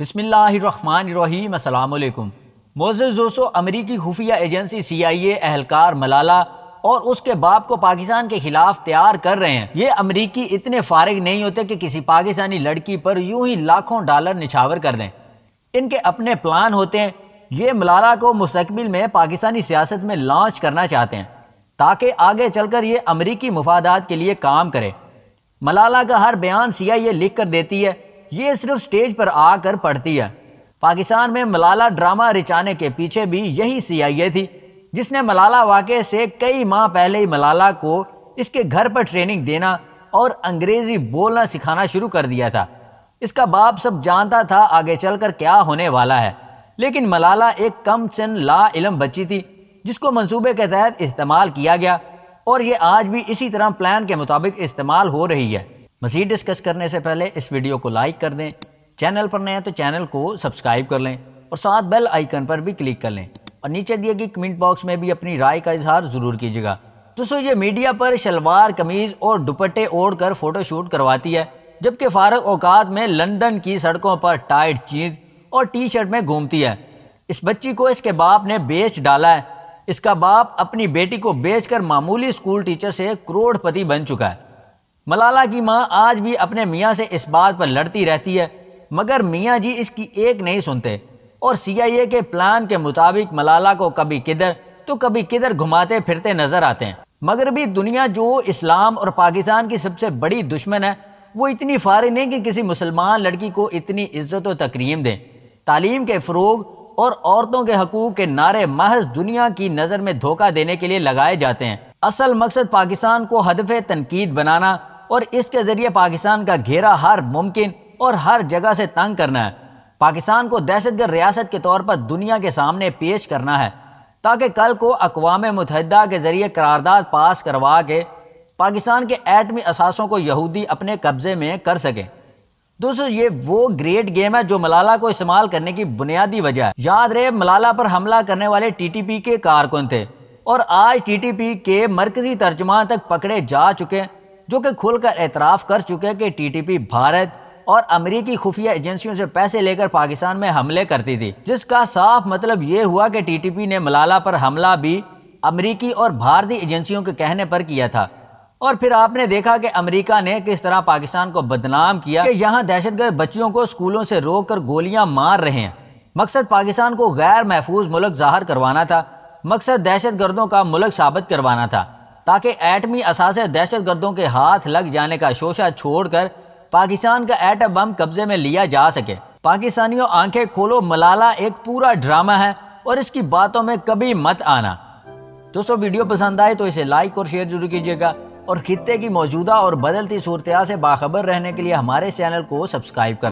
بسم اللہ الرحمن الرحیم۔ السلام علیکم۔ معزز دوستو، امریکی خفیہ ایجنسی CIA اہلکار ملالہ اور اس کے باپ کو پاکستان کے خلاف تیار کر رہے ہیں۔ یہ امریکی اتنے فارغ نہیں ہوتے کہ کسی پاکستانی لڑکی پر یوں ہی لاکھوں ڈالر نچھاور کر دیں۔ ان کے اپنے پلان ہوتے ہیں۔ یہ ملالہ کو مستقبل میں پاکستانی سیاست میں لانچ کرنا چاہتے ہیں تاکہ آگے چل کر یہ امریکی مفادات کے لیے کام کرے۔ ملالہ کا ہر بیان CIA لکھ کر دیتی ہے، یہ صرف سٹیج پر آ کر پڑھتی ہے۔ پاکستان میں ملالہ ڈرامہ رچانے کے پیچھے بھی یہی CIA تھی، جس نے ملالہ واقعے سے کئی ماہ پہلے ہی ملالہ کو اس کے گھر پر ٹریننگ دینا اور انگریزی بولنا سکھانا شروع کر دیا تھا۔ اس کا باپ سب جانتا تھا آگے چل کر کیا ہونے والا ہے، لیکن ملالہ ایک کم سن لا علم بچی تھی جس کو منصوبے کے تحت استعمال کیا گیا، اور یہ آج بھی اسی طرح پلان کے مطابق استعمال ہو رہی ہے۔ مزید ڈسکس کرنے سے پہلے اس ویڈیو کو لائک کر دیں، چینل پر نئے ہیں تو چینل کو سبسکرائب کر لیں اور ساتھ بیل آئیکن پر بھی کلک کر لیں، اور نیچے دیے گئی کمنٹ باکس میں بھی اپنی رائے کا اظہار ضرور کیجیے گا۔ دوستو، یہ میڈیا پر شلوار قمیض اور دوپٹے اوڑھ کر فوٹو شوٹ کرواتی ہے، جبکہ فارغ اوقات میں لندن کی سڑکوں پر ٹائٹ جینز اور ٹی شرٹ میں گھومتی ہے۔ اس بچی کو اس کے باپ نے بیچ ڈالا ہے۔ اس کا باپ اپنی بیٹی کو بیچ کر معمولی اسکول ٹیچر سے کروڑ پتی بن چکا ہے۔ ملالہ کی ماں آج بھی اپنے میاں سے اس بات پر لڑتی رہتی ہے، مگر میاں جی اس کی ایک نہیں سنتے، اور CIA کے پلان کے مطابق ملالہ کو کبھی کدھر تو کبھی کدھر گھماتے پھرتے نظر آتے ہیں۔ مغربی دنیا جو اسلام اور پاکستان کی سب سے بڑی دشمن ہے، وہ اتنی فارغ نہیں کہ کسی مسلمان لڑکی کو اتنی عزت و تکریم دیں۔ تعلیم کے فروغ اور عورتوں کے حقوق کے نعرے محض دنیا کی نظر میں دھوکہ دینے کے لیے لگائے جاتے ہیں۔ اصل مقصد پاکستان کو ہدف تنقید بنانا اور اس کے ذریعے پاکستان کا گھیرا ہر ممکن اور ہر جگہ سے تنگ کرنا ہے۔ پاکستان کو دہشت گرد ریاست کے طور پر دنیا کے سامنے پیش کرنا ہے تاکہ کل کو اقوام متحدہ کے ذریعے قرارداد پاس کروا کے پاکستان کے ایٹمی اثاثوں کو یہودی اپنے قبضے میں کر سکیں۔ دوستو، یہ وہ گریٹ گیم ہے جو ملالہ کو استعمال کرنے کی بنیادی وجہ ہے۔ یاد رہے، ملالہ پر حملہ کرنے والے TTP کے کارکن تھے، اور آج TTP کے مرکزی ترجمان تک پکڑے جا چکے ہیں، جو کہ کھل کر اعتراف کر چکے کہ TTP بھارت اور امریکی خفیہ ایجنسیوں سے پیسے لے کر پاکستان میں حملے کرتی تھی، جس کا صاف مطلب یہ ہوا کہ TTP نے ملالہ پر حملہ بھی امریکی اور بھارتی ایجنسیوں کے کہنے پر کیا تھا۔ اور پھر آپ نے دیکھا کہ امریکہ نے کس طرح پاکستان کو بدنام کیا کہ یہاں دہشت گرد بچیوں کو اسکولوں سے روک کر گولیاں مار رہے ہیں۔ مقصد پاکستان کو غیر محفوظ ملک ظاہر کروانا تھا، مقصد دہشت گردوں کا ملک ثابت کروانا تھا، تاکہ ایٹمی اثاثے دہشت گردوں کے ہاتھ لگ جانے کا شوشہ چھوڑ کر پاکستان کا ایٹم بم قبضے میں لیا جا سکے۔ پاکستانیوں، آنکھیں کھولو، ملالہ ایک پورا ڈرامہ ہے اور اس کی باتوں میں کبھی مت آنا۔ دوستو، ویڈیو پسند آئے تو اسے لائک اور شیئر ضرور کیجیے گا، اور خطے کی موجودہ اور بدلتی صورتحال سے باخبر رہنے کے لیے ہمارے چینل کو سبسکرائب کر